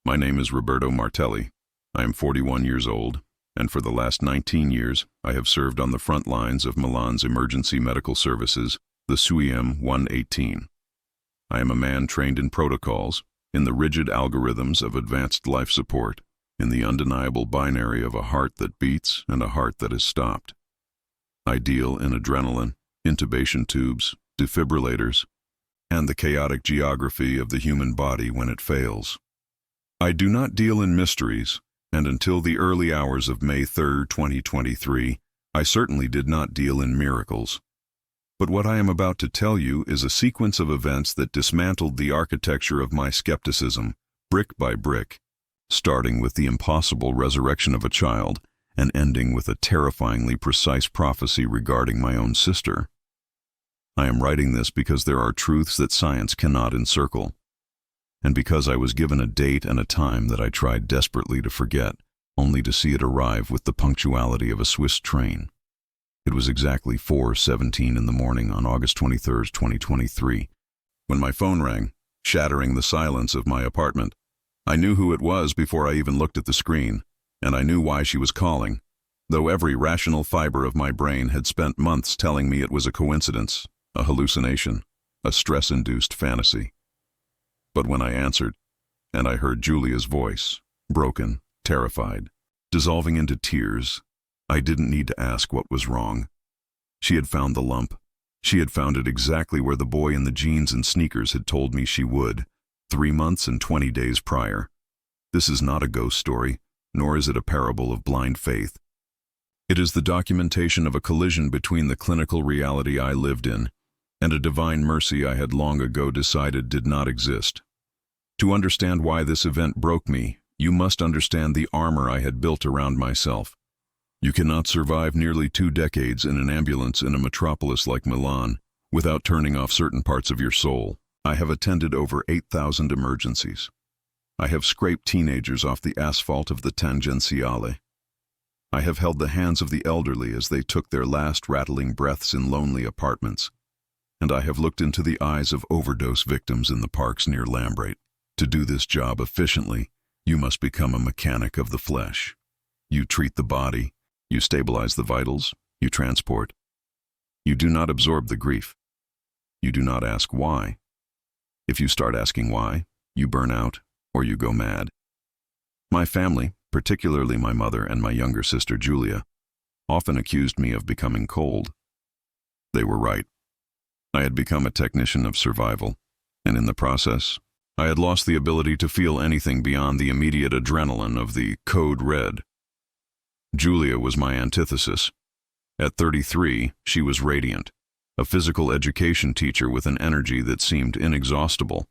My name is Roberto Martelli. I am 41 years old, and for the last 19 years, I have served on the front lines of Milan's emergency medical services, the SUEM 118. I am a man trained in protocols, in the rigid algorithms of advanced life support, in the undeniable binary of a heart that beats and a heart that is stopped. I deal in adrenaline, intubation tubes, defibrillators, and the chaotic geography of the human body when it fails. I do not deal in mysteries, and until the early hours of May 3, 2023, I certainly did not deal in miracles. But what I am about to tell you is a sequence of events that dismantled the architecture of my skepticism, brick by brick, starting with the impossible resurrection of a child and ending with a terrifyingly precise prophecy regarding my own sister. I am writing this because there are truths that science cannot encircle, and because I was given a date and a time that I tried desperately to forget, only to see it arrive with the punctuality of a Swiss train. It was exactly 4:17 in the morning on August 23, 2023, when my phone rang, shattering the silence of my apartment. I knew who it was before I even looked at the screen, and I knew why she was calling, though every rational fiber of my brain had spent months telling me it was a coincidence, a hallucination, a stress-induced fantasy. But when I answered, and I heard Julia's voice, broken, terrified, dissolving into tears, I didn't need to ask what was wrong. She had found the lump. She had found it exactly where the boy in the jeans and sneakers had told me she would, 3 months and 20 days prior. This is not a ghost story, nor is it a parable of blind faith. It is the documentation of a collision between the clinical reality I lived in and a divine mercy I had long ago decided did not exist. To understand why this event broke me, you must understand the armor I had built around myself. You cannot survive nearly 2 decades in an ambulance in a metropolis like Milan without turning off certain parts of your soul. I have attended over 8,000 emergencies. I have scraped teenagers off the asphalt of the Tangenziale. I have held the hands of the elderly as they took their last rattling breaths in lonely apartments. And I have looked into the eyes of overdose victims in the parks near Lambrate. To do this job efficiently, you must become a mechanic of the flesh. You treat the body, you stabilize the vitals, you transport. You do not absorb the grief. You do not ask why. If you start asking why, you burn out or you go mad. My family, particularly my mother and my younger sister Julia, often accused me of becoming cold. They were right. I had become a technician of survival, and in the process, I had lost the ability to feel anything beyond the immediate adrenaline of the code red. Julia was my antithesis. At 33, she was radiant, a physical education teacher with an energy that seemed inexhaustible.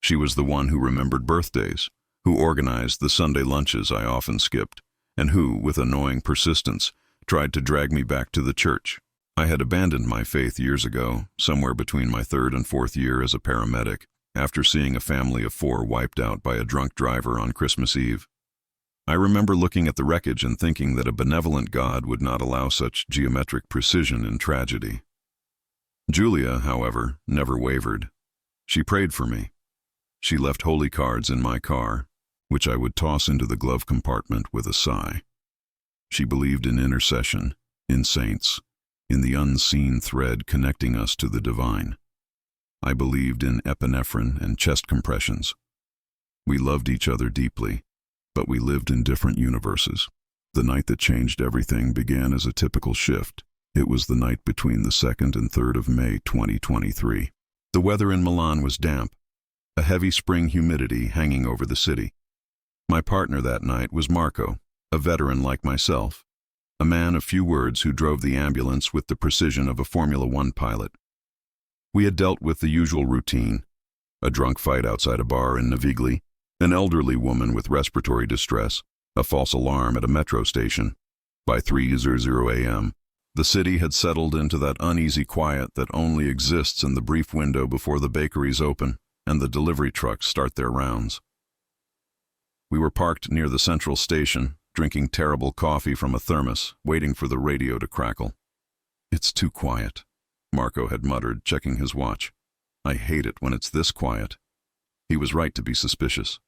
She was the one who remembered birthdays, who organized the Sunday lunches I often skipped, and who, with annoying persistence, tried to drag me back to the church. I had abandoned my faith years ago, somewhere between my 3rd and 4th year as a paramedic, after seeing a family of 4 wiped out by a drunk driver on Christmas Eve. I remember looking at the wreckage and thinking that a benevolent God would not allow such geometric precision in tragedy. Julia, however, never wavered. She prayed for me. She left holy cards in my car, which I would toss into the glove compartment with a sigh. She believed in intercession, in saints, in the unseen thread connecting us to the divine. I believed in epinephrine and chest compressions. We loved each other deeply, but we lived in different universes. The night that changed everything began as a typical shift. It was the night between the 2nd and 3rd of May 2023. The weather in Milan was damp, a heavy spring humidity hanging over the city. My partner that night was Marco, a veteran like myself, a man of few words who drove the ambulance with the precision of a Formula One pilot. We had dealt with the usual routine: a drunk fight outside a bar in Navigli, an elderly woman with respiratory distress, a false alarm at a metro station. By 3:00 a.m., the city had settled into that uneasy quiet that only exists in the brief window before the bakeries open and the delivery trucks start their rounds. We were parked near the central station, drinking terrible coffee from a thermos, waiting for the radio to crackle. "It's too quiet," Marco had muttered, checking his watch. "I hate it when it's this quiet." He was right to be suspicious.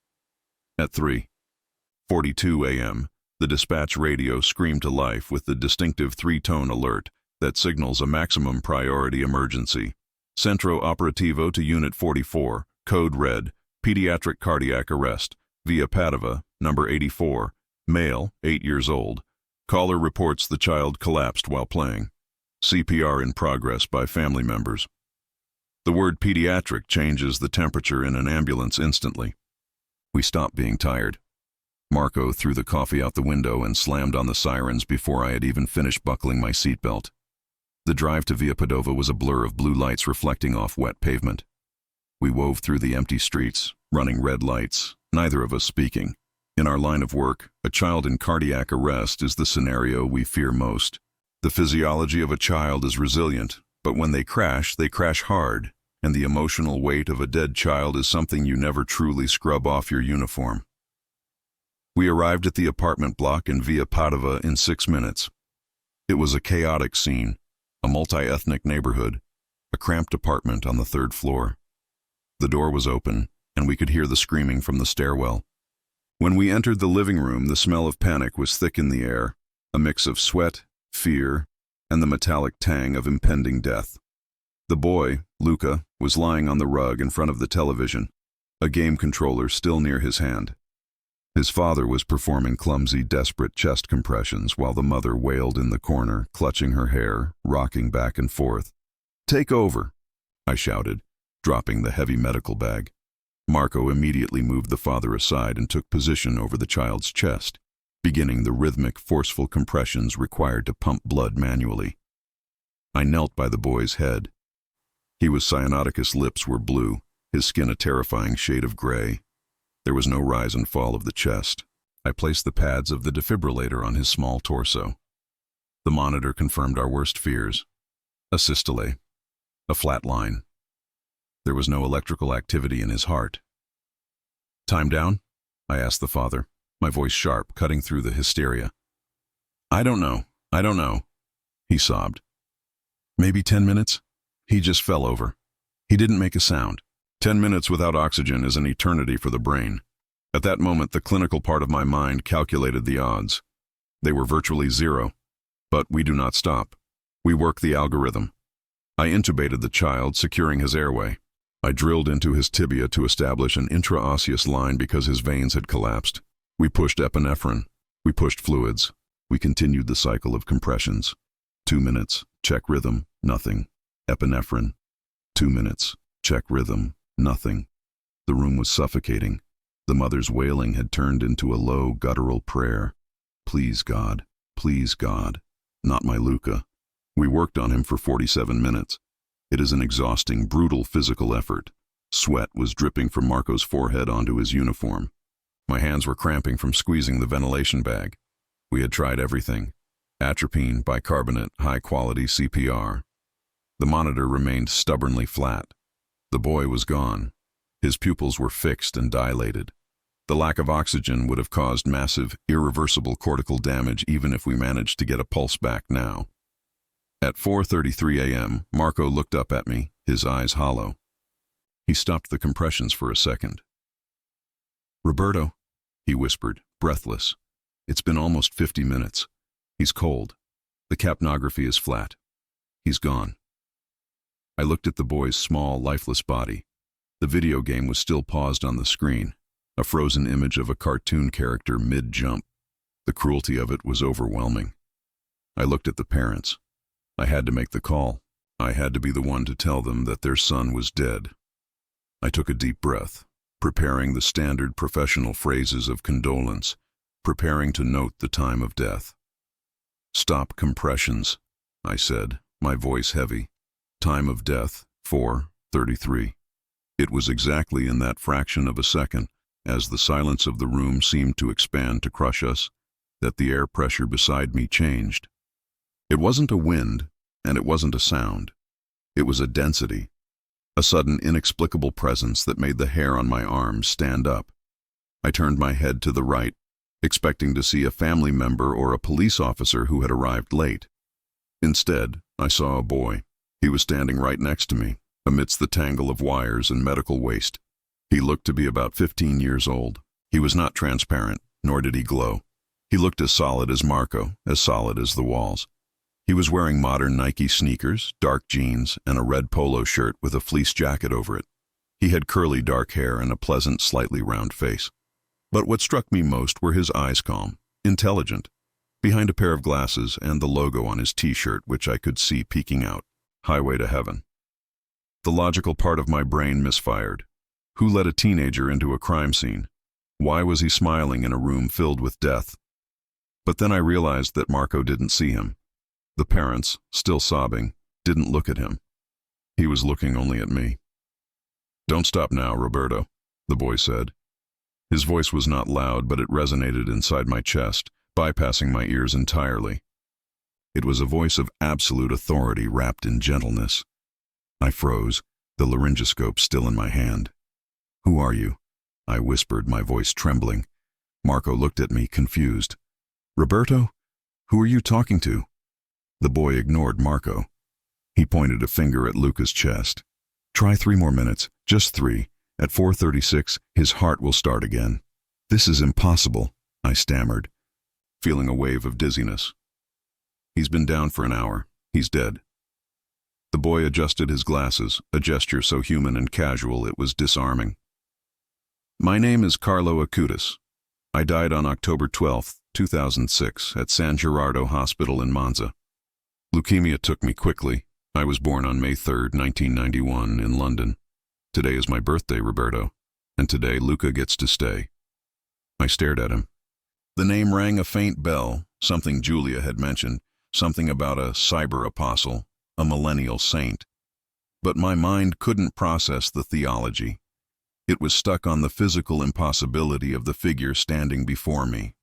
At 3:42 a.m., the dispatch radio screamed to life with the distinctive three-tone alert that signals a maximum priority emergency. Centro Operativo to Unit 44, Code Red, Pediatric Cardiac Arrest, via Padova, number 84, male, 8 years old. Caller reports the child collapsed while playing. CPR in progress by family members. The word pediatric changes the temperature in an ambulance instantly. We stopped being tired. Marco threw the coffee out the window and slammed on the sirens before I had even finished buckling my seatbelt. The drive to Via Padova was a blur of blue lights reflecting off wet pavement. We wove through the empty streets, running red lights, neither of us speaking. In our line of work, a child in cardiac arrest is the scenario we fear most. The physiology of a child is resilient, but when they crash hard, and the emotional weight of a dead child is something you never truly scrub off your uniform. We arrived at the apartment block in Via Padova in 6 minutes. It was a chaotic scene, a multi-ethnic neighborhood, a cramped apartment on the 3rd floor. The door was open, and we could hear the screaming from the stairwell. When we entered the living room, the smell of panic was thick in the air, a mix of sweat, fear, and the metallic tang of impending death. The boy, Luca, was lying on the rug in front of the television, a game controller still near his hand. His father was performing clumsy, desperate chest compressions while the mother wailed in the corner, clutching her hair, rocking back and forth. "Take over," I shouted, dropping the heavy medical bag. Marco immediately moved the father aside and took position over the child's chest, beginning the rhythmic, forceful compressions required to pump blood manually. I knelt by the boy's head. He was cyanoticus, lips were blue, his skin a terrifying shade of gray. There was no rise and fall of the chest. I placed the pads of the defibrillator on his small torso. The monitor confirmed our worst fears. A systole, a flat line. There was no electrical activity in his heart. "Time down?" I asked the father, my voice sharp, cutting through the hysteria. I don't know, he sobbed. "Maybe 10 minutes? He just fell over. He didn't make a sound." 10 minutes without oxygen is an eternity for the brain. At that moment, the clinical part of my mind calculated the odds. They were virtually zero. But we do not stop. We work the algorithm. I intubated the child, securing his airway. I drilled into his tibia to establish an intraosseous line because his veins had collapsed. We pushed epinephrine. We pushed fluids. We continued the cycle of compressions. 2 minutes, check rhythm, nothing. Epinephrine. 2 minutes, check rhythm, nothing. The room was suffocating. The mother's wailing had turned into a low, guttural prayer. Please, God. Please, God. Not my Luca. We worked on him for 47 minutes. It is an exhausting, brutal physical effort. Sweat was dripping from Marco's forehead onto his uniform. My hands were cramping from squeezing the ventilation bag. We had tried everything. Atropine, bicarbonate, high-quality CPR. The monitor remained stubbornly flat. The boy was gone. His pupils were fixed and dilated. The lack of oxygen would have caused massive, irreversible cortical damage even if we managed to get a pulse back now. At 4:33 a.m., Marco looked up at me, his eyes hollow. He stopped the compressions for a second. "Roberto," he whispered, breathless. "It's been almost 50 minutes. He's cold. The capnography is flat. He's gone." I looked at the boy's small, lifeless body. The video game was still paused on the screen, a frozen image of a cartoon character mid-jump. The cruelty of it was overwhelming. I looked at the parents. I had to make the call. I had to be the one to tell them that their son was dead. I took a deep breath, preparing the standard professional phrases of condolence, preparing to note the time of death. "Stop compressions," I said, my voice heavy. Time of death, 4:33. It was exactly in that fraction of a second, as the silence of the room seemed to expand to crush us, that the air pressure beside me changed. It wasn't a wind, and it wasn't a sound. It was a density, a sudden inexplicable presence that made the hair on my arms stand up. I turned my head to the right, expecting to see a family member or a police officer who had arrived late. Instead, I saw a boy. He was standing right next to me, amidst the tangle of wires and medical waste. He looked to be about 15 years old, He was not transparent, nor did he glow. He looked as solid as Marco, as solid as the walls. He was wearing modern Nike sneakers, dark jeans, and a red polo shirt with a fleece jacket over it. He had curly dark hair and a pleasant, slightly round face. But what struck me most were his eyes, calm, intelligent, behind a pair of glasses and the logo on his t-shirt, which I could see peeking out. Highway to Heaven. The logical part of my brain misfired. Who let a teenager into a crime scene? Why was he smiling in a room filled with death? But then I realized that Marco didn't see him. The parents, still sobbing, didn't look at him. He was looking only at me. "Don't stop now, Roberto," the boy said. His voice was not loud, but it resonated inside my chest, bypassing my ears entirely. It was a voice of absolute authority wrapped in gentleness. I froze, the laryngoscope still in my hand. "Who are you?" I whispered, my voice trembling. Marco looked at me, confused. "Roberto? Who are you talking to?" The boy ignored Marco. He pointed a finger at Luca's chest. "Try 3 more minutes, just 3. At 4:36, his heart will start again." "This is impossible," I stammered, feeling a wave of dizziness. "He's been down for an hour. He's dead." The boy adjusted his glasses, a gesture so human and casual it was disarming. "My name is Carlo Acutis. I died on October 12, 2006, at San Gerardo Hospital in Monza. Leukemia took me quickly. I was born on May 3, 1991, in London. Today is my birthday, Roberto, and today Luca gets to stay." I stared at him. The name rang a faint bell, something Julia had mentioned, something about a cyber apostle, a millennial saint. But my mind couldn't process the theology. It was stuck on the physical impossibility of the figure standing before me.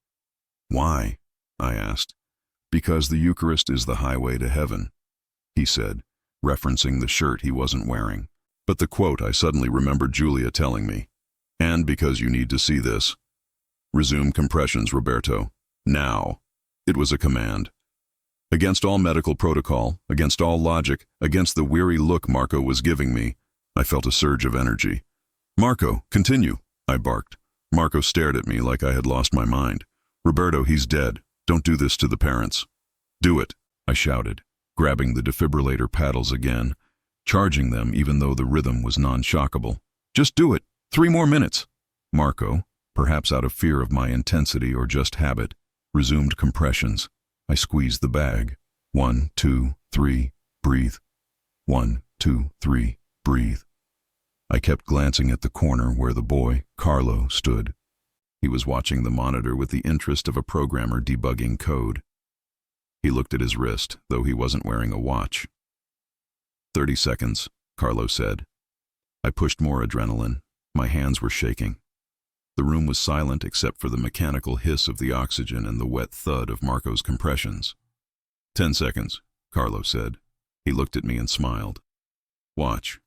"Why?" I asked. "Because the Eucharist is the highway to heaven," he said, referencing the shirt he wasn't wearing. But the quote I suddenly remembered Julia telling me. "And because you need to see this. Resume compressions, Roberto. Now." It was a command. Against all medical protocol, against all logic, against the weary look Marco was giving me, I felt a surge of energy. "Marco, continue," I barked. Marco stared at me like I had lost my mind. "Roberto, he's dead. Don't do this to the parents." "Do it," I shouted, grabbing the defibrillator paddles again, charging them even though the rhythm was non-shockable. "Just do it. 3 more minutes." Marco, perhaps out of fear of my intensity or just habit, resumed compressions. I squeezed the bag. 1, 2, 3, breathe. 1, 2, 3, breathe. I kept glancing at the corner where the boy, Carlo, stood. He was watching the monitor with the interest of a programmer debugging code. He looked at his wrist, though he wasn't wearing a watch. 30 seconds, Carlo said. I pushed more adrenaline. My hands were shaking. The room was silent except for the mechanical hiss of the oxygen and the wet thud of Marco's compressions. 10 seconds, Carlo said. He looked at me and smiled. Watch.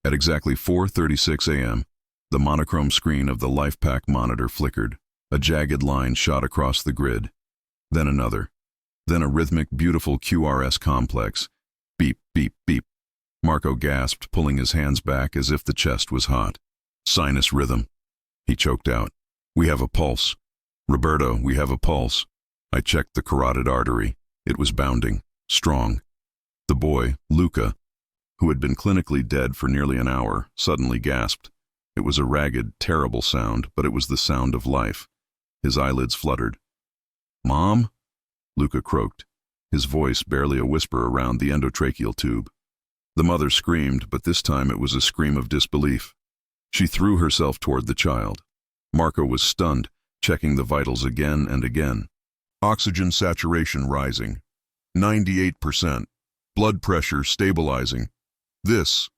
At exactly 4:36 a.m., the monochrome screen of the LifePak monitor flickered. A jagged line shot across the grid. Then another. Then a rhythmic, beautiful QRS complex. Beep, beep, beep. Marco gasped, pulling his hands back as if the chest was hot. Sinus rhythm. He choked out. We have a pulse. Roberto, we have a pulse. I checked the carotid artery. It was bounding. Strong. The boy, Luca, who had been clinically dead for nearly an hour, suddenly gasped. It was a ragged, terrible sound, but it was the sound of life. His eyelids fluttered. Mom? Luca croaked, his voice barely a whisper around the endotracheal tube. The mother screamed, but this time it was a scream of disbelief. She threw herself toward the child. Marco was stunned, checking the vitals again and again. Oxygen saturation rising. 98%. Blood pressure stabilizing. This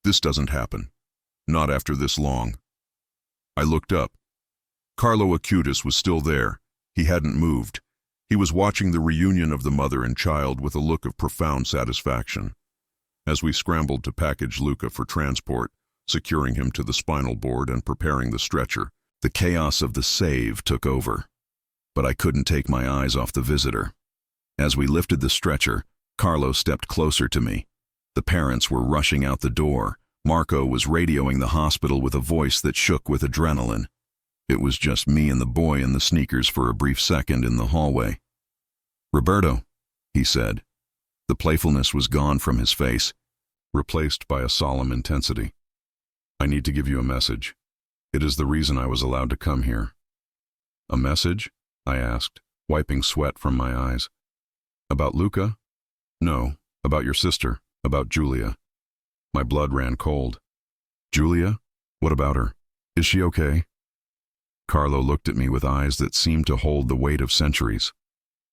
doesn't happen. Not after this long. I looked up. Carlo Acutis was still there. He hadn't moved. He was watching the reunion of the mother and child with a look of profound satisfaction. As we scrambled to package Luca for transport, securing him to the spinal board and preparing the stretcher, the chaos of the save took over. But I couldn't take my eyes off the visitor. As we lifted the stretcher, Carlo stepped closer to me. The parents were rushing out the door. Marco was radioing the hospital with a voice that shook with adrenaline. It was just me and the boy in the sneakers for a brief second in the hallway. "Roberto," he said. The playfulness was gone from his face, replaced by a solemn intensity. "I need to give you a message. It is the reason I was allowed to come here." "A message?" I asked, wiping sweat from my eyes. "About Luca?" "No, about your sister, about Julia." My blood ran cold. "Julia? What about her? Is she okay?" Carlo looked at me with eyes that seemed to hold the weight of centuries.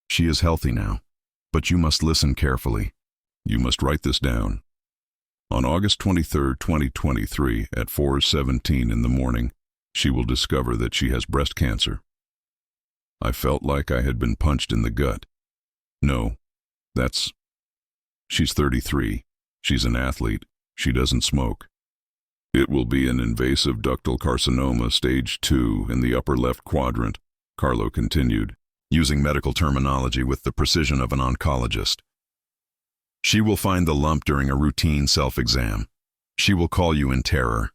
"She is healthy now, but you must listen carefully. You must write this down. On August 23rd, 2023, at 4:17 in the morning, she will discover that she has breast cancer." I felt like I had been punched in the gut. "No, she's 33. She's an athlete. She doesn't smoke. It will be an invasive ductal carcinoma stage 2 in the upper left quadrant," Carlo continued, using medical terminology with the precision of an oncologist. "She will find the lump during a routine self-exam. She will call you in terror."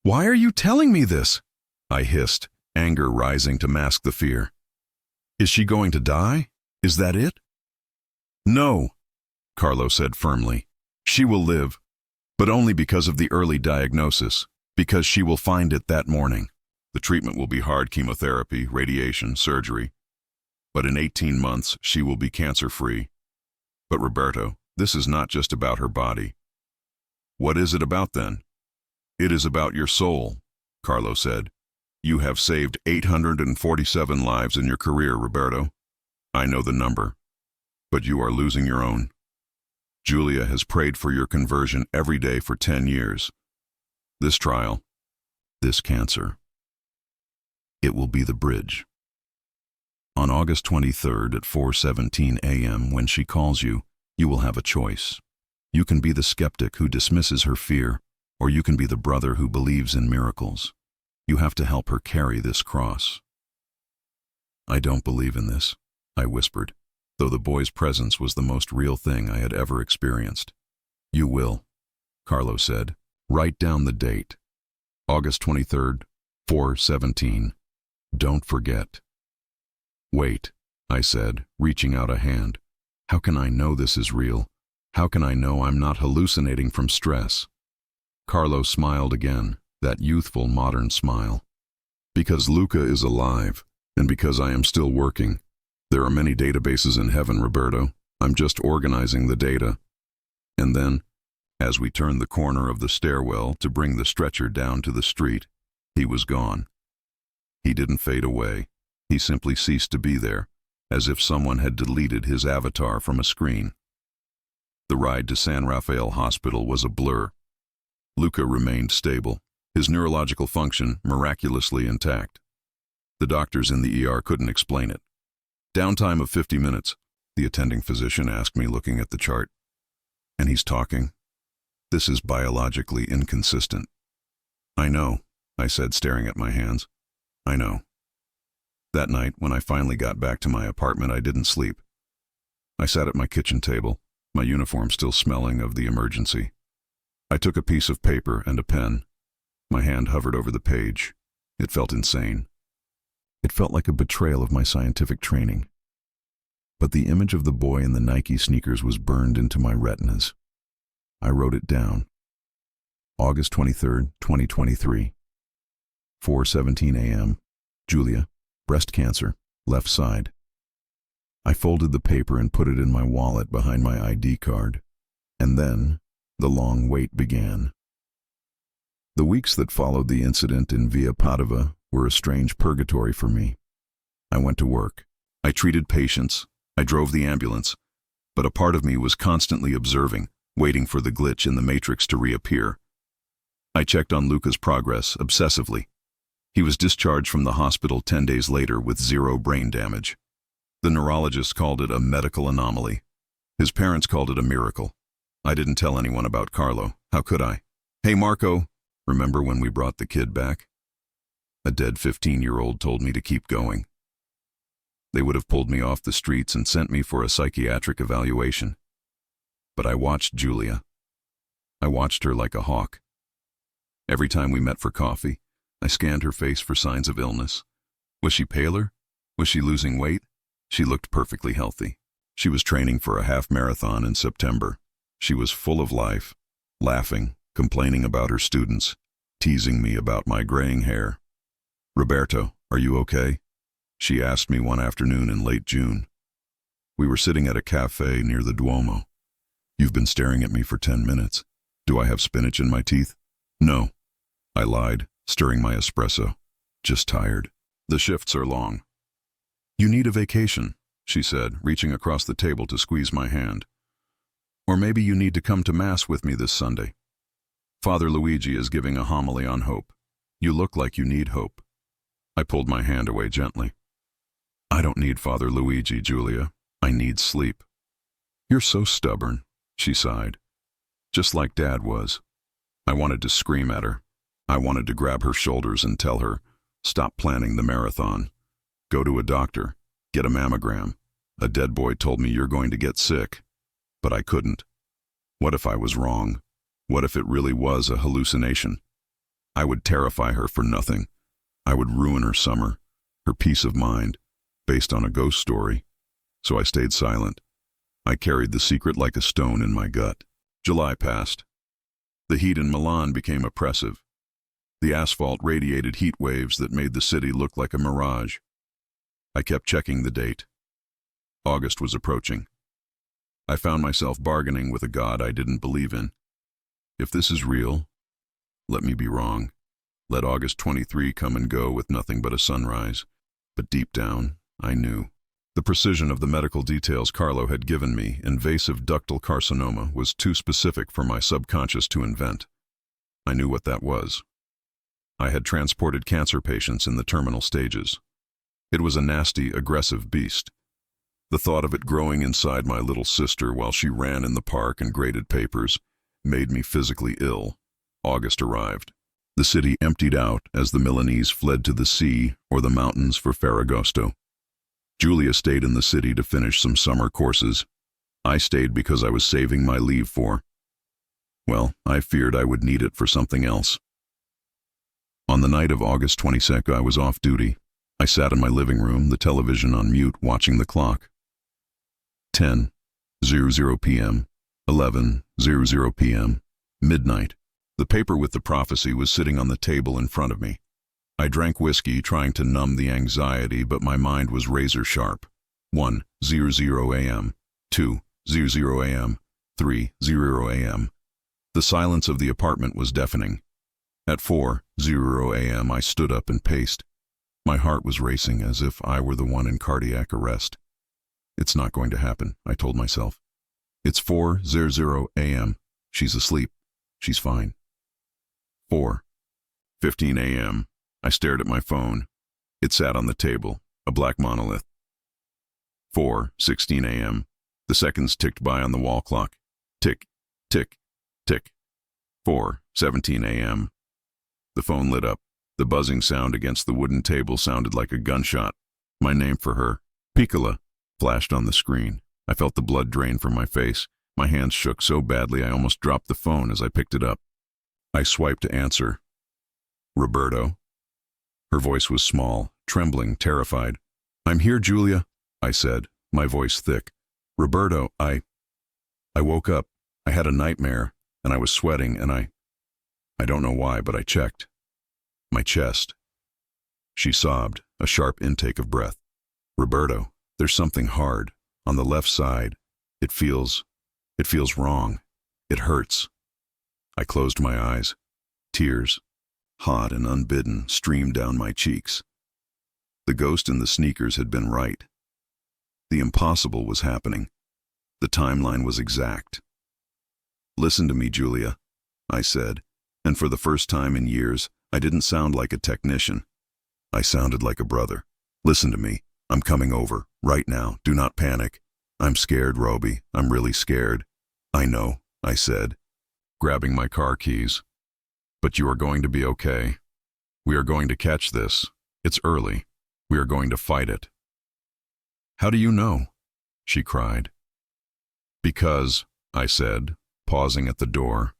"Why are you telling me this?" I hissed, anger rising to mask the fear. "Is she going to die? Is that it?" "No," Carlo said firmly. "She will live, but only because of the early diagnosis, because she will find it that morning. The treatment will be hard chemotherapy, radiation, surgery. But in 18 months, she will be cancer-free. But Roberto, this is not just about her body." "What is it about then?" "It is about your soul," Carlo said. "You have saved 847 lives in your career, Roberto. I know the number, but you are losing your own. Julia has prayed for your conversion every day for 10 years. This trial, this cancer, it will be the bridge. On August 23rd at 4:17 a.m., when she calls you, you will have a choice. You can be the skeptic who dismisses her fear, or you can be the brother who believes in miracles. You have to help her carry this cross." "I don't believe in this," I whispered, though the boy's presence was the most real thing I had ever experienced. "You will," Carlo said. "Write down the date. August 23rd, 4:17. Don't forget." "Wait," I said, reaching out a hand. "How can I know this is real? How can I know I'm not hallucinating from stress?" Carlo smiled again, that youthful modern smile. "Because Luca is alive, and because I am still working. There are many databases in heaven, Roberto. I'm just organizing the data." And then, as we turned the corner of the stairwell to bring the stretcher down to the street, he was gone. He didn't fade away. He simply ceased to be there, as if someone had deleted his avatar from a screen. The ride to San Rafael Hospital was a blur. Luca remained stable, his neurological function miraculously intact. The doctors in the ER couldn't explain it. "Downtime of 50 minutes, the attending physician asked me, looking at the chart. "And he's talking. This is biologically inconsistent." "I know," I said, staring at my hands. "I know." That night, when I finally got back to my apartment, I didn't sleep. I sat at my kitchen table, my uniform still smelling of the emergency. I took a piece of paper and a pen. My hand hovered over the page. It felt insane. It felt like a betrayal of my scientific training. But the image of the boy in the Nike sneakers was burned into my retinas. I wrote it down. August 23rd, 2023. 4:17 a.m. Julia, breast cancer, left side. I folded the paper and put it in my wallet behind my ID card. And then, the long wait began. The weeks that followed the incident in Via Padova were a strange purgatory for me. I went to work. I treated patients. I drove the ambulance. But a part of me was constantly observing, waiting for the glitch in the matrix to reappear. I checked on Luca's progress obsessively. He was discharged from the hospital 10 days later with 0 brain damage. The neurologist called it a medical anomaly. His parents called it a miracle. I didn't tell anyone about Carlo. How could I? "Hey, Marco, remember when we brought the kid back?" A dead 15-year-old told me to keep going. They would have pulled me off the streets and sent me for a psychiatric evaluation. But I watched Julia. I watched her like a hawk. Every time we met for coffee, I scanned her face for signs of illness. Was she paler? Was she losing weight? She looked perfectly healthy. She was training for a half marathon in September. She was full of life, laughing, complaining about her students, teasing me about my graying hair. "Roberto, are you okay?" she asked me one afternoon in late June. We were sitting at a cafe near the Duomo. "You've been staring at me for 10 minutes. Do I have spinach in my teeth?" "No," I lied, stirring my espresso. "Just tired. The shifts are long." "You need a vacation," she said, reaching across the table to squeeze my hand. "Or maybe you need to come to Mass with me this Sunday. Father Luigi is giving a homily on hope. You look like you need hope." I pulled my hand away gently. "I don't need Father Luigi, Julia. I need sleep." "You're so stubborn," she sighed. "Just like Dad was." I wanted to scream at her. I wanted to grab her shoulders and tell her, "Stop planning the marathon. Go to a doctor. Get a mammogram. A dead boy told me you're going to get sick." But I couldn't. What if I was wrong? What if it really was a hallucination? I would terrify her for nothing. I would ruin her summer, her peace of mind, based on a ghost story. So I stayed silent. I carried the secret like a stone in my gut. July passed. The heat in Milan became oppressive. The asphalt radiated heat waves that made the city look like a mirage. I kept checking the date. August was approaching. I found myself bargaining with a God I didn't believe in. If this is real, let me be wrong. Let August 23 come and go with nothing but a sunrise. But deep down, I knew. The precision of the medical details Carlo had given me, invasive ductal carcinoma, was too specific for my subconscious to invent. I knew what that was. I had transported cancer patients in the terminal stages. It was a nasty, aggressive beast. The thought of it growing inside my little sister while she ran in the park and graded papers made me physically ill. August arrived. The city emptied out as the Milanese fled to the sea or the mountains for Ferragosto. Julia stayed in the city to finish some summer courses. I stayed because I was saving my leave for, well, I feared I would need it for something else. On the night of August 22nd, I was off duty. I sat in my living room, the television on mute, watching the clock. 10:00 p.m., 11:00 p.m., midnight. The paper with the prophecy was sitting on the table in front of me. I drank whiskey, trying to numb the anxiety, but my mind was razor sharp. 1:00 a.m., 2:00 a.m., 3:00 a.m. The silence of the apartment was deafening. At 4:00 a.m., I stood up and paced. My heart was racing as if I were the one in cardiac arrest. It's not going to happen, I told myself. It's 4:00 a.m. She's asleep. She's fine. 4:15 a.m. I stared at my phone. It sat on the table, a black monolith. 4:16 a.m. The seconds ticked by on the wall clock. Tick, tick, tick. 4:17 a.m. The phone lit up. The buzzing sound against the wooden table sounded like a gunshot. My name for her, Piccola, flashed on the screen. I felt the blood drain from my face. My hands shook so badly I almost dropped the phone as I picked it up. I swiped to answer. Roberto? Her voice was small, trembling, terrified. "I'm here, Julia," I said, my voice thick. "Roberto, I woke up. I had a nightmare, and I was sweating, and I don't know why, but I checked. My chest." She sobbed, a sharp intake of breath. "Roberto, there's something hard. On the left side. It feels wrong. It hurts." I closed my eyes. Tears, hot and unbidden, streamed down my cheeks. The ghost in the sneakers had been right. The impossible was happening. The timeline was exact. "Listen to me, Julia," I said, and for the first time in years, I didn't sound like a technician. I sounded like a brother. "Listen to me. I'm coming over, right now. Do not panic. I'm scared, Roby. I'm really scared." "I know," I said, grabbing my car keys. "But you are going to be okay. We are going to catch this. It's early. We are going to fight it." "How do you know?" she cried. "Because," I said, pausing at the door,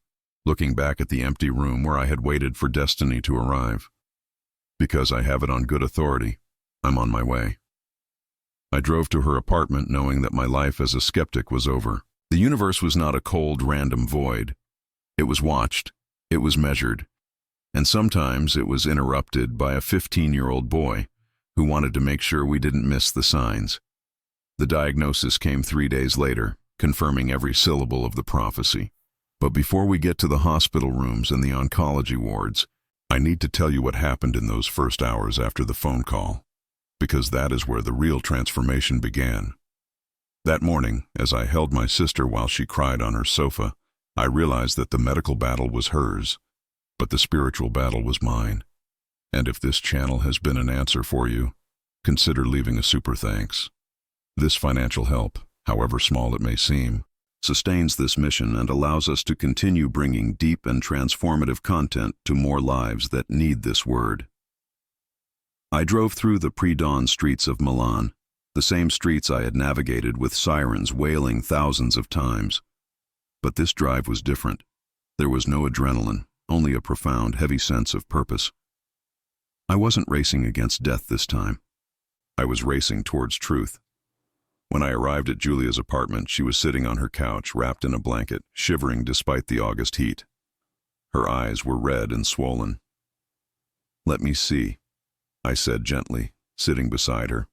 looking back at the empty room where I had waited for destiny to arrive. Because I have it on good authority. I'm on my way. I drove to her apartment knowing that my life as a skeptic was over. The universe was not a cold, random void. It was watched. It was measured. And sometimes it was interrupted by a 15-year-old boy who wanted to make sure we didn't miss the signs. The diagnosis came 3 days later, confirming every syllable of the prophecy. But before we get to the hospital rooms and the oncology wards, I need to tell you what happened in those first hours after the phone call, because that is where the real transformation began. That morning, as I held my sister while she cried on her sofa, I realized that the medical battle was hers, but the spiritual battle was mine. And if this channel has been an answer for you, consider leaving a super thanks. This financial help, however small it may seem, sustains this mission and allows us to continue bringing deep and transformative content to more lives that need this word. I drove through the pre-dawn streets of Milan, the same streets I had navigated with sirens wailing thousands of times. But this drive was different. There was no adrenaline, only a profound, heavy sense of purpose. I wasn't racing against death this time. I was racing towards truth. When I arrived at Julia's apartment, she was sitting on her couch, wrapped in a blanket, shivering despite the August heat. Her eyes were red and swollen. "Let me see," I said gently, sitting beside her.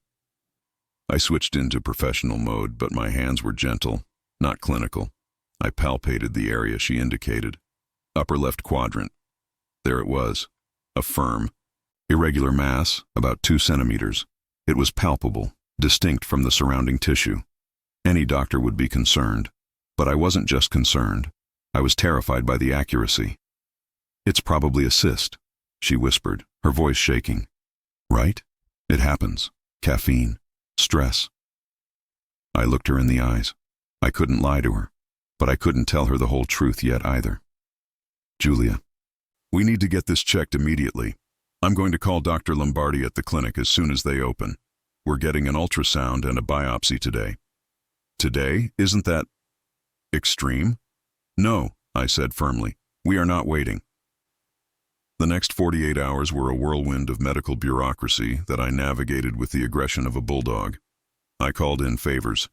I switched into professional mode, but my hands were gentle, not clinical. I palpated the area she indicated. Upper left quadrant. There it was. A firm, irregular mass, about 2 centimeters. It was palpable, distinct from the surrounding tissue. Any doctor would be concerned. But I wasn't just concerned. I was terrified by the accuracy. "It's probably a cyst," she whispered, her voice shaking. "Right? It happens. Caffeine. Stress." I looked her in the eyes. I couldn't lie to her, but I couldn't tell her the whole truth yet either. "Julia, we need to get this checked immediately. I'm going to call Dr. Lombardi at the clinic as soon as they open. We're getting an ultrasound and a biopsy today." "Today? Isn't that extreme?" "No," I said firmly. "We are not waiting." The next 48 hours were a whirlwind of medical bureaucracy that I navigated with the aggression of a bulldog. I called in favors.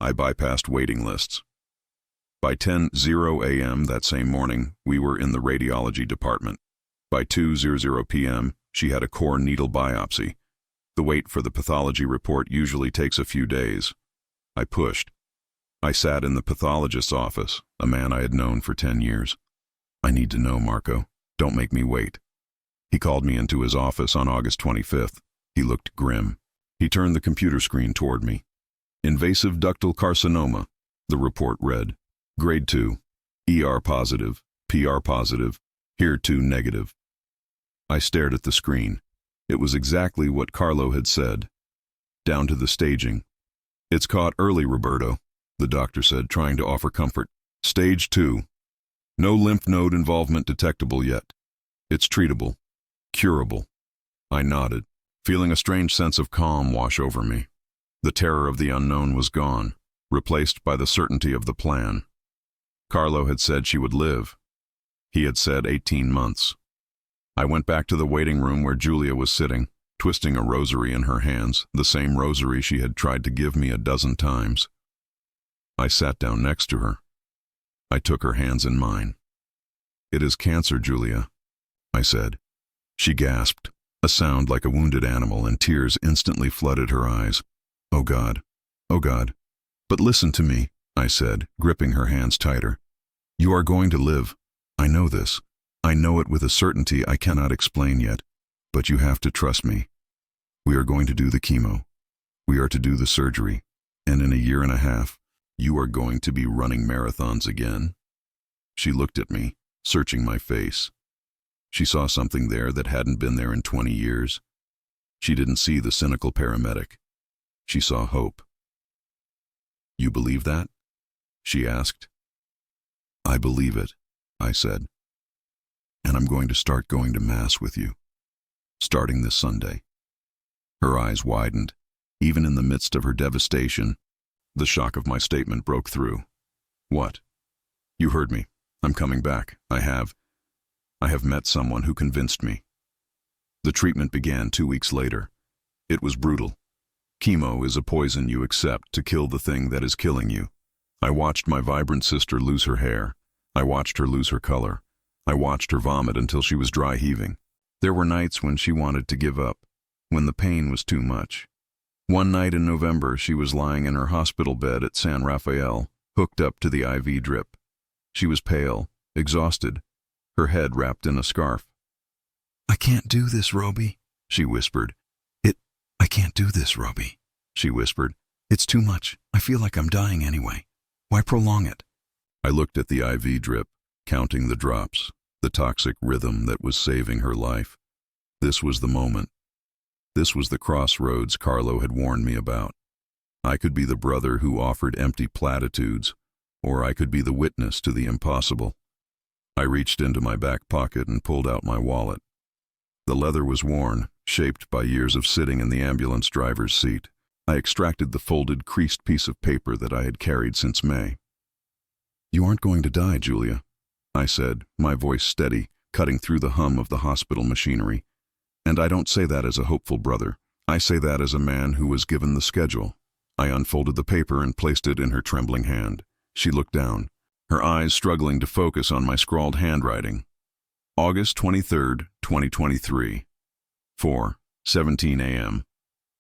I bypassed waiting lists. By 10:00 a.m. that same morning, we were in the radiology department. By 2:00 p.m., she had a core needle biopsy. The wait for the pathology report usually takes a few days. I pushed. I sat in the pathologist's office, a man I had known for 10 years. "I need to know, Marco. Don't make me wait." He called me into his office on August 25th. He looked grim. He turned the computer screen toward me. "Invasive ductal carcinoma," the report read. "Grade 2. ER positive, PR positive, HER2 negative." I stared at the screen. It was exactly what Carlo had said, down to the staging. "It's caught early, Roberto," the doctor said, trying to offer comfort. "Stage 2. No lymph node involvement detectable yet. It's treatable, curable." I nodded, feeling a strange sense of calm wash over me. The terror of the unknown was gone, replaced by the certainty of the plan. Carlo had said she would live. He had said 18 months. I went back to the waiting room where Julia was sitting, twisting a rosary in her hands, the same rosary she had tried to give me a dozen times. I sat down next to her. I took her hands in mine. "It is cancer, Julia," I said. She gasped, a sound like a wounded animal, and tears instantly flooded her eyes. "Oh God, oh God." "But listen to me," I said, gripping her hands tighter. "You are going to live. I know this. I know it with a certainty I cannot explain yet, but you have to trust me. We are going to do the chemo. We are to do the surgery, and in a year and a half, you are going to be running marathons again." She looked at me, searching my face. She saw something there that hadn't been there in 20 years. She didn't see the cynical paramedic. She saw hope. "You believe that?" she asked. "I believe it," I said. "And I'm going to start going to Mass with you, starting this Sunday." Her eyes widened. Even in the midst of her devastation, the shock of my statement broke through. "What?" "You heard me. I'm coming back. I have met someone who convinced me." The treatment began 2 weeks later. It was brutal. Chemo is a poison you accept to kill the thing that is killing you. I watched my vibrant sister lose her hair. I watched her lose her color. I watched her vomit until she was dry heaving. There were nights when she wanted to give up, when the pain was too much. One night in November, she was lying in her hospital bed at San Rafael, hooked up to the IV drip. She was pale, exhausted, her head wrapped in a scarf. "I can't do this, Roby," she whispered. I can't do this, Roby," she whispered. "It's too much. I feel like I'm dying anyway. Why prolong it?" I looked at the IV drip, counting the drops, the toxic rhythm that was saving her life. This was the moment. This was the crossroads Carlo had warned me about. I could be the brother who offered empty platitudes, or I could be the witness to the impossible. I reached into my back pocket and pulled out my wallet. The leather was worn, shaped by years of sitting in the ambulance driver's seat. I extracted the folded, creased piece of paper that I had carried since May. "You aren't going to die, Julia," I said, my voice steady, cutting through the hum of the hospital machinery. And I don't say that as a hopeful brother. I say that as a man who was given the schedule. I unfolded the paper and placed it in her trembling hand. She looked down, her eyes struggling to focus on my scrawled handwriting. August 23rd, 2023. 4:17 a.m.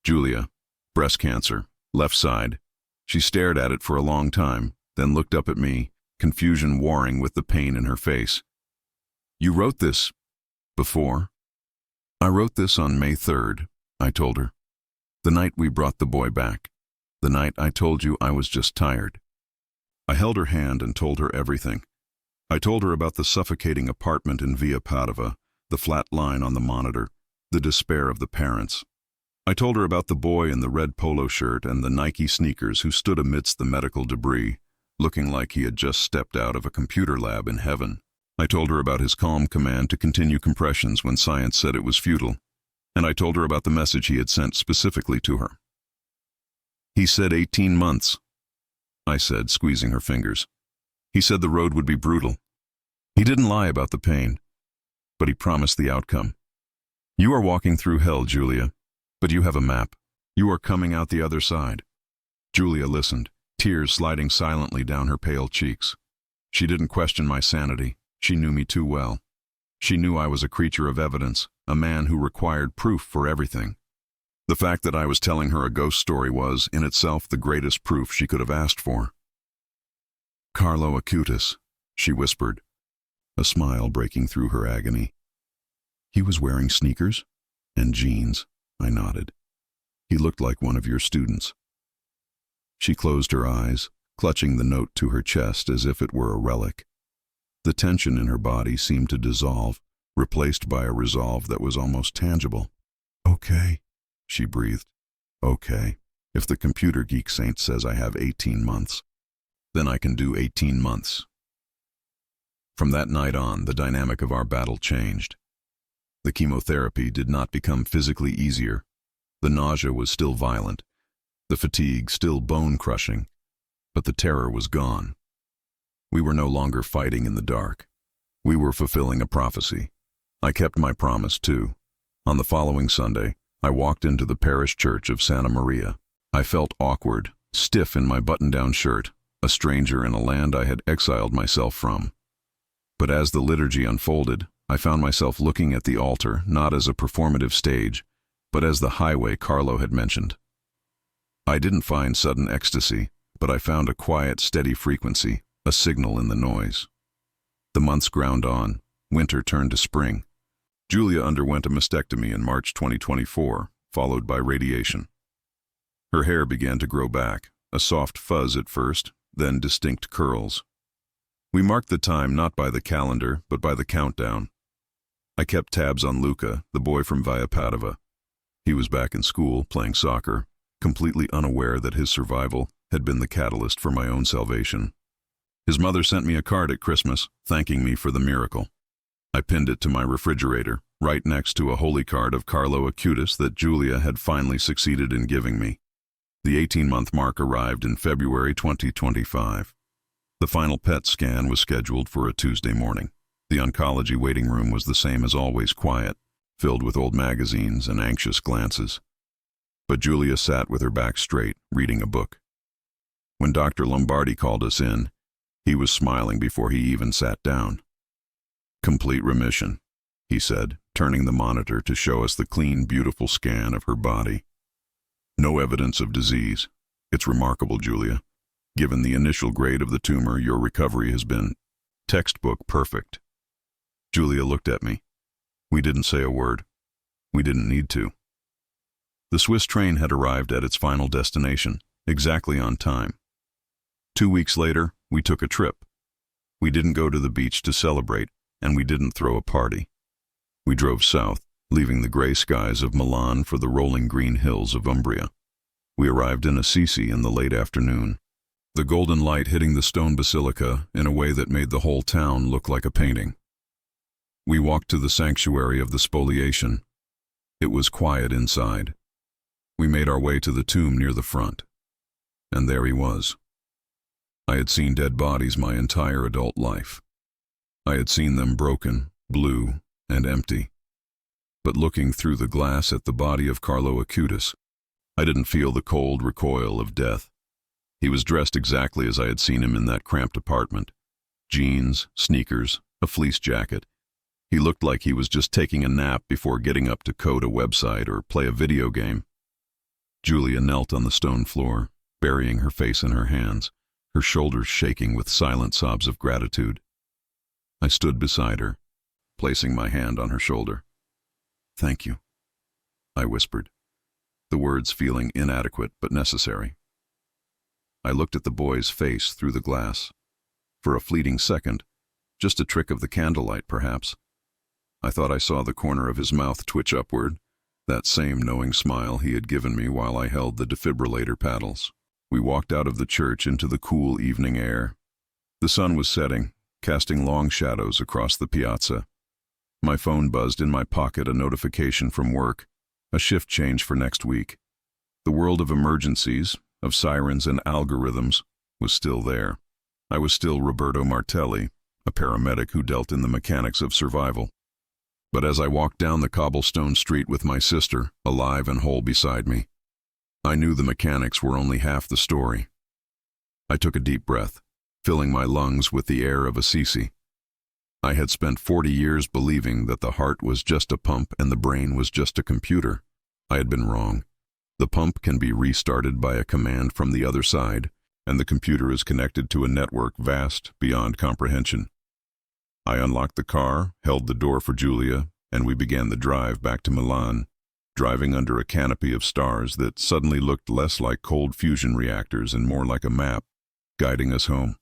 Julia, breast cancer, left side. She stared at it for a long time, then looked up at me, confusion warring with the pain in her face. "You wrote this before?" "I wrote this on May 3rd, I told her. "The night we brought the boy back. The night I told you I was just tired." I held her hand and told her everything. I told her about the suffocating apartment in Via Padova, the flat line on the monitor, the despair of the parents. I told her about the boy in the red polo shirt and the Nike sneakers who stood amidst the medical debris, looking like he had just stepped out of a computer lab in heaven. I told her about his calm command to continue compressions when science said it was futile, and I told her about the message he had sent specifically to her. "He said 18 months, I said, squeezing her fingers. "He said the road would be brutal. He didn't lie about the pain, but he promised the outcome. You are walking through hell, Julia, but you have a map. You are coming out the other side." Julia listened, tears sliding silently down her pale cheeks. She didn't question my sanity. She knew me too well. She knew I was a creature of evidence, a man who required proof for everything. The fact that I was telling her a ghost story was, in itself, the greatest proof she could have asked for. "Carlo Acutis," she whispered, a smile breaking through her agony. "He was wearing sneakers and jeans," I nodded. "He looked like one of your students." She closed her eyes, clutching the note to her chest as if it were a relic. The tension in her body seemed to dissolve, replaced by a resolve that was almost tangible. "Okay," she breathed. "Okay. If the computer geek saint says I have 18 months, then I can do 18 months. From that night on, the dynamic of our battle changed. The chemotherapy did not become physically easier. The nausea was still violent, the fatigue still bone-crushing, but the terror was gone. We were no longer fighting in the dark. We were fulfilling a prophecy. I kept my promise, too. On the following Sunday, I walked into the parish church of Santa Maria. I felt awkward, stiff in my button-down shirt, a stranger in a land I had exiled myself from. But as the liturgy unfolded, I found myself looking at the altar not as a performative stage, but as the highway Carlo had mentioned. I didn't find sudden ecstasy, but I found a quiet, steady frequency, a signal in the noise. The months ground on. Winter turned to spring. Julia underwent a mastectomy in March 2024, followed by radiation. Her hair began to grow back, a soft fuzz at first, then distinct curls. We marked the time not by the calendar, but by the countdown. I kept tabs on Luca, the boy from Via Padova. He was back in school, playing soccer, completely unaware that his survival had been the catalyst for my own salvation. His mother sent me a card at Christmas, thanking me for the miracle. I pinned it to my refrigerator, right next to a holy card of Carlo Acutis that Julia had finally succeeded in giving me. The 18-month mark arrived in February 2025. The final PET scan was scheduled for a Tuesday morning. The oncology waiting room was the same as always, quiet. filled with old magazines and anxious glances. But Julia sat with her back straight, reading a book. When Dr. Lombardi called us in, he was smiling before he even sat down. "Complete remission," he said, turning the monitor to show us the clean, beautiful scan of her body. "No evidence of disease. It's remarkable, Julia. Given the initial grade of the tumor, your recovery has been textbook perfect." Julia looked at me. We didn't say a word. We didn't need to. The Swiss train had arrived at its final destination, exactly on time. 2 weeks later, we took a trip. We didn't go to the beach to celebrate, and we didn't throw a party. We drove south, leaving the gray skies of Milan for the rolling green hills of Umbria. We arrived in Assisi in the late afternoon, the golden light hitting the stone basilica in a way that made the whole town look like a painting. We walked to the sanctuary of the spoliation. It was quiet inside. We made our way to the tomb near the front. And there he was. I had seen dead bodies my entire adult life. I had seen them broken, blue, and empty. But looking through the glass at the body of Carlo Acutis, I didn't feel the cold recoil of death. He was dressed exactly as I had seen him in that cramped apartment. Jeans, sneakers, a fleece jacket. He looked like he was just taking a nap before getting up to code a website or play a video game. Julia knelt on the stone floor, burying her face in her hands, her shoulders shaking with silent sobs of gratitude. I stood beside her, placing my hand on her shoulder. "Thank you," I whispered, the words feeling inadequate but necessary. I looked at the boy's face through the glass. For a fleeting second, just a trick of the candlelight perhaps, I thought I saw the corner of his mouth twitch upward, that same knowing smile he had given me while I held the defibrillator paddles. We walked out of the church into the cool evening air. The sun was setting, casting long shadows across the piazza. My phone buzzed in my pocket, a notification from work, a shift change for next week. The world of emergencies, of sirens and algorithms, was still there. I was still Roberto Martelli, a paramedic who dealt in the mechanics of survival. But as I walked down the cobblestone street with my sister, alive and whole beside me, I knew the mechanics were only half the story. I took a deep breath, filling my lungs with the air of Assisi. I had spent 40 years believing that the heart was just a pump and the brain was just a computer. I had been wrong. The pump can be restarted by a command from the other side, and the computer is connected to a network vast beyond comprehension. I unlocked the car, held the door for Julia, and we began the drive back to Milan, driving under a canopy of stars that suddenly looked less like cold fusion reactors and more like a map, guiding us home.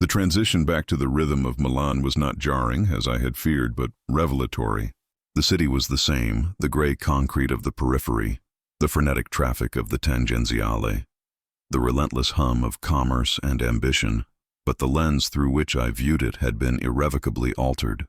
The transition back to the rhythm of Milan was not jarring, as I had feared, but revelatory. The city was the same, the gray concrete of the periphery, the frenetic traffic of the tangenziale, the relentless hum of commerce and ambition, but the lens through which I viewed it had been irrevocably altered.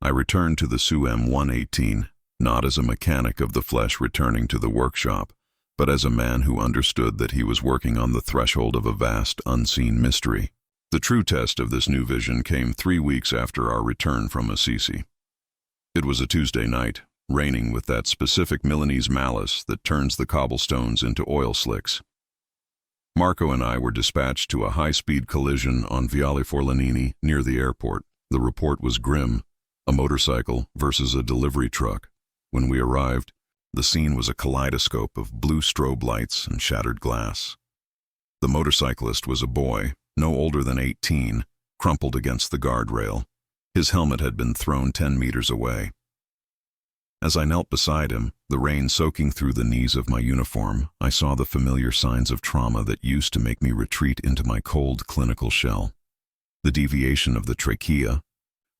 I returned to the SUM 118, not as a mechanic of the flesh returning to the workshop, but as a man who understood that he was working on the threshold of a vast, unseen mystery. The true test of this new vision came 3 weeks after our return from Assisi. It was a Tuesday night, raining with that specific Milanese malice that turns the cobblestones into oil slicks. Marco and I were dispatched to a high-speed collision on Viale Forlanini near the airport. The report was grim, a motorcycle versus a delivery truck. When we arrived, the scene was a kaleidoscope of blue strobe lights and shattered glass. The motorcyclist was a boy, no older than 18, crumpled against the guardrail. His helmet had been thrown 10 meters away. As I knelt beside him, the rain soaking through the knees of my uniform, I saw the familiar signs of trauma that used to make me retreat into my cold clinical shell. The deviation of the trachea,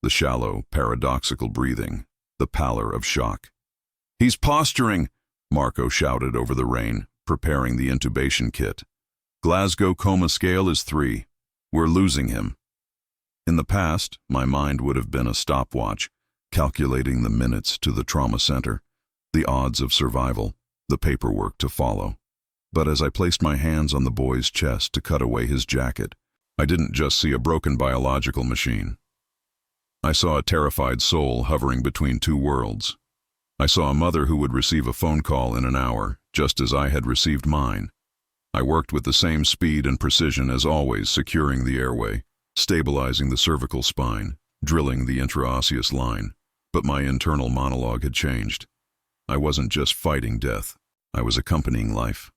the shallow, paradoxical breathing, the pallor of shock. "He's posturing!" Marco shouted over the rain, preparing the intubation kit. "Glasgow coma scale is 3. We're losing him." In the past, my mind would have been a stopwatch, calculating the minutes to the trauma center, the odds of survival, the paperwork to follow. But as I placed my hands on the boy's chest to cut away his jacket, I didn't just see a broken biological machine. I saw a terrified soul hovering between two worlds. I saw a mother who would receive a phone call in an hour, just as I had received mine. I worked with the same speed and precision as always, securing the airway, stabilizing the cervical spine, drilling the intraosseous line. But my internal monologue had changed. I wasn't just fighting death. I was accompanying life.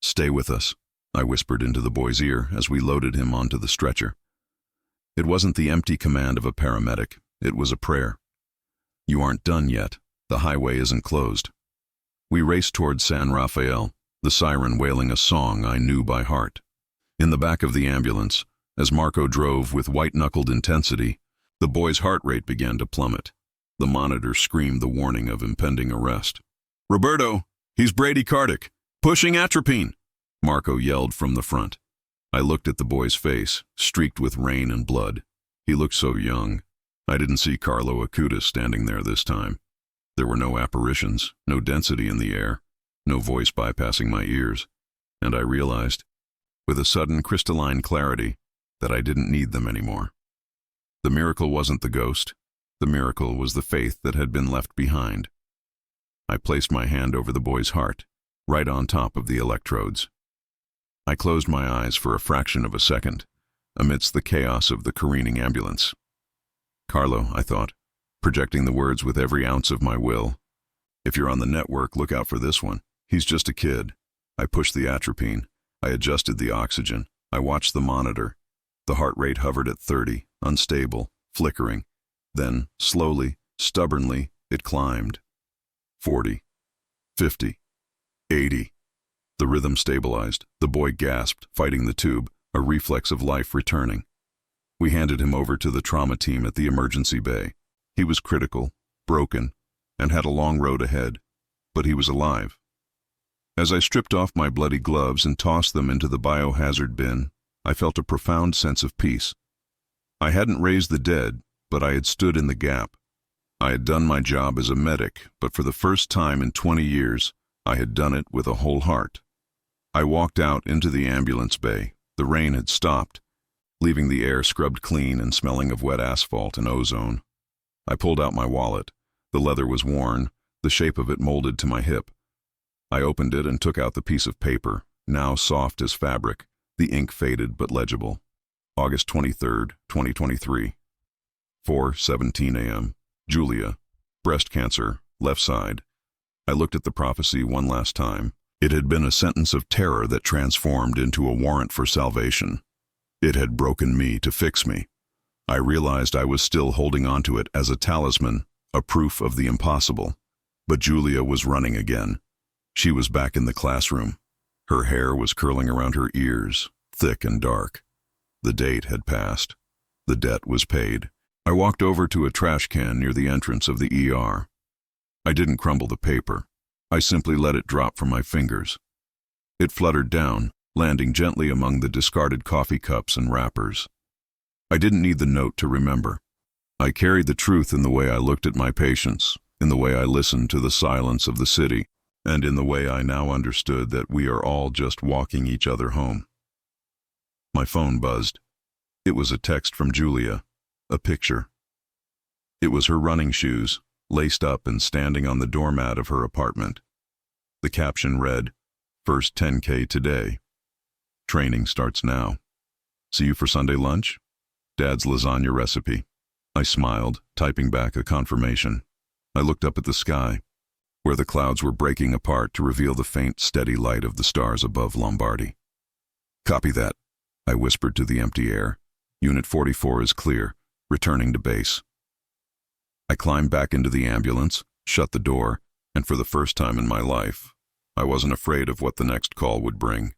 "Stay with us," I whispered into the boy's ear as we loaded him onto the stretcher. It wasn't the empty command of a paramedic. It was a prayer. "You aren't done yet. The highway isn't closed." We raced toward San Rafael, the siren wailing a song I knew by heart. In the back of the ambulance, as Marco drove with white-knuckled intensity, the boy's heart rate began to plummet. The monitor screamed the warning of impending arrest. "Roberto, he's bradycardic. Pushing atropine," Marco yelled from the front. I looked at the boy's face, streaked with rain and blood. He looked so young. I didn't see Carlo Acutis standing there this time. There were no apparitions, no density in the air, no voice bypassing my ears, and I realized, with a sudden crystalline clarity, that I didn't need them anymore. The miracle wasn't the ghost. The miracle was the faith that had been left behind. I placed my hand over the boy's heart, right on top of the electrodes. I closed my eyes for a fraction of a second, amidst the chaos of the careening ambulance. "Carlo," I thought, projecting the words with every ounce of my will. "If you're on the network, look out for this one. He's just a kid." I pushed the atropine. I adjusted the oxygen. I watched the monitor. The heart rate hovered at 30, unstable, flickering. Then, slowly, stubbornly, it climbed. 40, 50, 80. The rhythm stabilized. The boy gasped, fighting the tube, a reflex of life returning. We handed him over to the trauma team at the emergency bay. He was critical, broken, and had a long road ahead, but he was alive. As I stripped off my bloody gloves and tossed them into the biohazard bin, I felt a profound sense of peace. I hadn't raised the dead, but I had stood in the gap. I had done my job as a medic, but for the first time in 20 years, I had done it with a whole heart. I walked out into the ambulance bay. The rain had stopped, leaving the air scrubbed clean and smelling of wet asphalt and ozone. I pulled out my wallet. The leather was worn, the shape of it molded to my hip. I opened it and took out the piece of paper, now soft as fabric, the ink faded but legible. August 23rd, 2023. 4:17 a.m. Julia. Breast cancer, left side. I looked at the prophecy one last time. It had been a sentence of terror that transformed into a warrant for salvation. It had broken me to fix me. I realized I was still holding onto it as a talisman, a proof of the impossible. But Julia was running again. She was back in the classroom. Her hair was curling around her ears, thick and dark. The date had passed. The debt was paid. I walked over to a trash can near the entrance of the ER. I didn't crumble the paper. I simply let it drop from my fingers. It fluttered down, landing gently among the discarded coffee cups and wrappers. I didn't need the note to remember. I carried the truth in the way I looked at my patients, in the way I listened to the silence of the city, and in the way I now understood that we are all just walking each other home. My phone buzzed. It was a text from Julia, a picture. It was her running shoes, laced up and standing on the doormat of her apartment. The caption read, "First 10K today. Training starts now. See you for Sunday lunch? Dad's lasagna recipe." I smiled, typing back a confirmation. I looked up at the sky, where the clouds were breaking apart to reveal the faint, steady light of the stars above Lombardy. "Copy that," I whispered to the empty air. "Unit 44 is clear, returning to base." I climbed back into the ambulance, shut the door, and for the first time in my life, I wasn't afraid of what the next call would bring.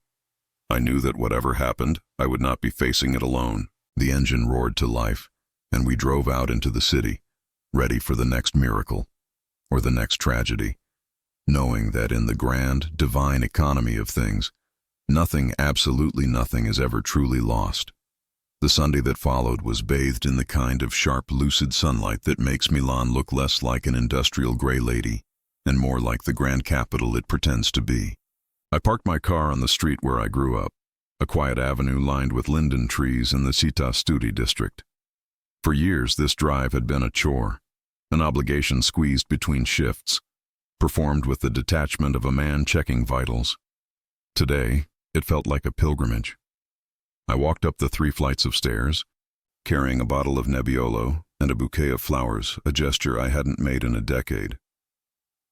I knew that whatever happened, I would not be facing it alone. The engine roared to life, and we drove out into the city, ready for the next miracle, or the next tragedy, knowing that in the grand, divine economy of things, nothing, absolutely nothing, is ever truly lost. The Sunday that followed was bathed in the kind of sharp, lucid sunlight that makes Milan look less like an industrial gray lady and more like the grand capital it pretends to be. I parked my car on the street where I grew up, a quiet avenue lined with linden trees in the Città Studi district. For years, this drive had been a chore, an obligation squeezed between shifts, performed with the detachment of a man checking vitals. Today, it felt like a pilgrimage. I walked up the 3 flights of stairs, carrying a bottle of Nebbiolo and a bouquet of flowers, a gesture I hadn't made in a decade.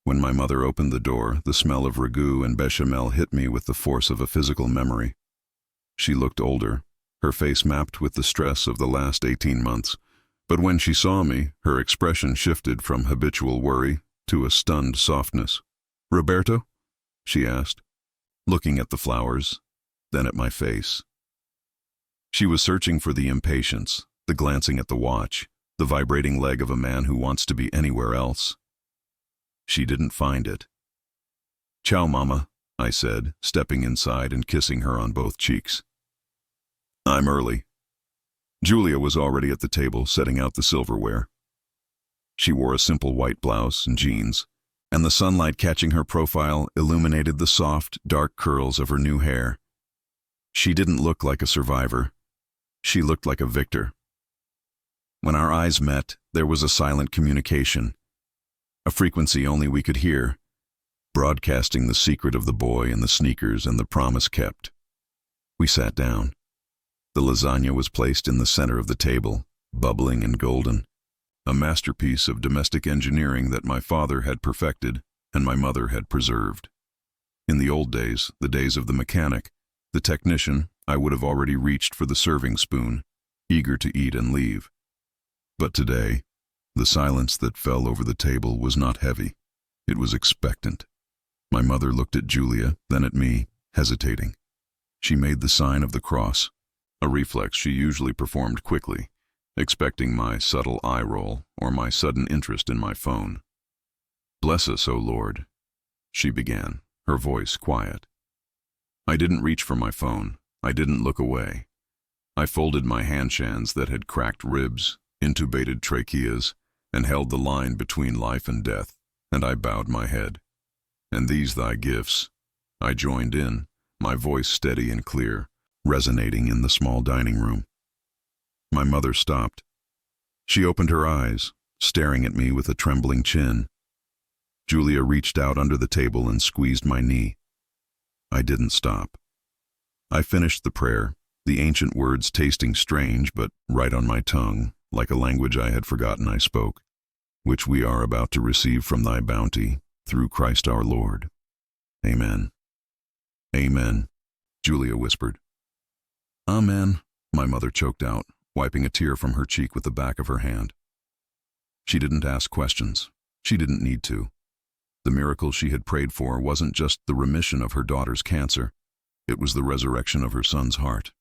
When my mother opened the door, the smell of ragu and bechamel hit me with the force of a physical memory. She looked older, her face mapped with the stress of the last 18 months, but when she saw me, her expression shifted from habitual worry to a stunned softness. "Roberto?" she asked, looking at the flowers, then at my face. She was searching for the impatience, the glancing at the watch, the vibrating leg of a man who wants to be anywhere else. She didn't find it. "Ciao, Mama," I said, stepping inside and kissing her on both cheeks. "I'm early." Julia was already at the table, setting out the silverware. She wore a simple white blouse and jeans, and the sunlight catching her profile illuminated the soft, dark curls of her new hair. She didn't look like a survivor. She looked like a victor. When our eyes met, there was a silent communication, a frequency only we could hear, broadcasting the secret of the boy and the sneakers and the promise kept. We sat down. The lasagna was placed in the center of the table, bubbling and golden, a masterpiece of domestic engineering that my father had perfected and my mother had preserved. In the old days, the days of the mechanic, the technician, I would have already reached for the serving spoon, eager to eat and leave. But today, the silence that fell over the table was not heavy. It was expectant. My mother looked at Julia, then at me, hesitating. She made the sign of the cross, a reflex she usually performed quickly, expecting my subtle eye roll or my sudden interest in my phone. "Bless us, O Lord," she began, her voice quiet. I didn't reach for my phone. I didn't look away. I folded my handshans that had cracked ribs, intubated tracheas, and held the line between life and death, and I bowed my head. "And these thy gifts," I joined in, my voice steady and clear, resonating in the small dining room. My mother stopped. She opened her eyes, staring at me with a trembling chin. Julia reached out under the table and squeezed my knee. I didn't stop. I finished the prayer, the ancient words tasting strange but right on my tongue, like a language I had forgotten I spoke, "which we are about to receive from thy bounty, through Christ our Lord. Amen." "Amen," Julia whispered. "Amen," my mother choked out, wiping a tear from her cheek with the back of her hand. She didn't ask questions. She didn't need to. The miracle she had prayed for wasn't just the remission of her daughter's cancer. It was the resurrection of her son's heart.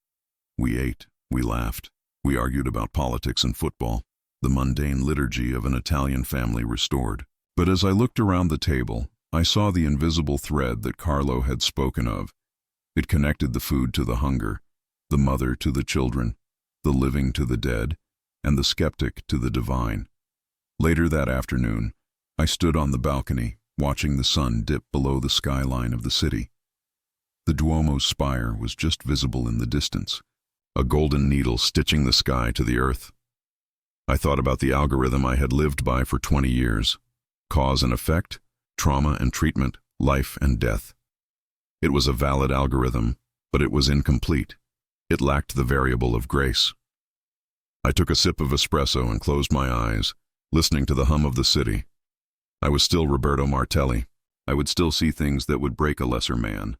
We ate, we laughed, we argued about politics and football, the mundane liturgy of an Italian family restored. But as I looked around the table, I saw the invisible thread that Carlo had spoken of. It connected the food to the hunger, the mother to the children, the living to the dead, and the skeptic to the divine. Later that afternoon, I stood on the balcony, watching the sun dip below the skyline of the city. The Duomo's spire was just visible in the distance, a golden needle stitching the sky to the earth. I thought about the algorithm I had lived by for 20 years. Cause and effect, trauma and treatment, life and death. It was a valid algorithm, but it was incomplete. It lacked the variable of grace. I took a sip of espresso and closed my eyes, listening to the hum of the city. I was still Roberto Martelli. I would still see things that would break a lesser man.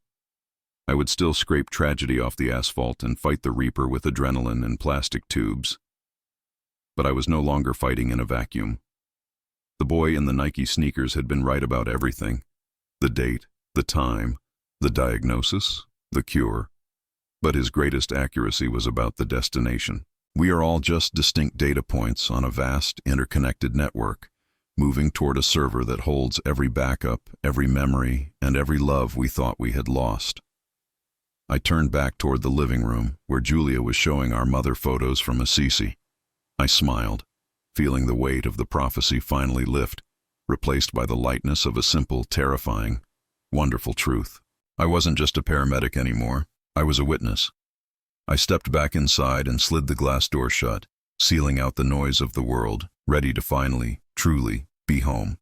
I would still scrape tragedy off the asphalt and fight the reaper with adrenaline and plastic tubes. But I was no longer fighting in a vacuum. The boy in the Nike sneakers had been right about everything. The date, the time, the diagnosis, the cure. But his greatest accuracy was about the destination. We are all just distinct data points on a vast, interconnected network, moving toward a server that holds every backup, every memory, and every love we thought we had lost. I turned back toward the living room, where Julia was showing our mother photos from Assisi. I smiled, feeling the weight of the prophecy finally lift, replaced by the lightness of a simple, terrifying, wonderful truth. I wasn't just a paramedic anymore. I was a witness. I stepped back inside and slid the glass door shut, sealing out the noise of the world, ready to finally, truly, be home.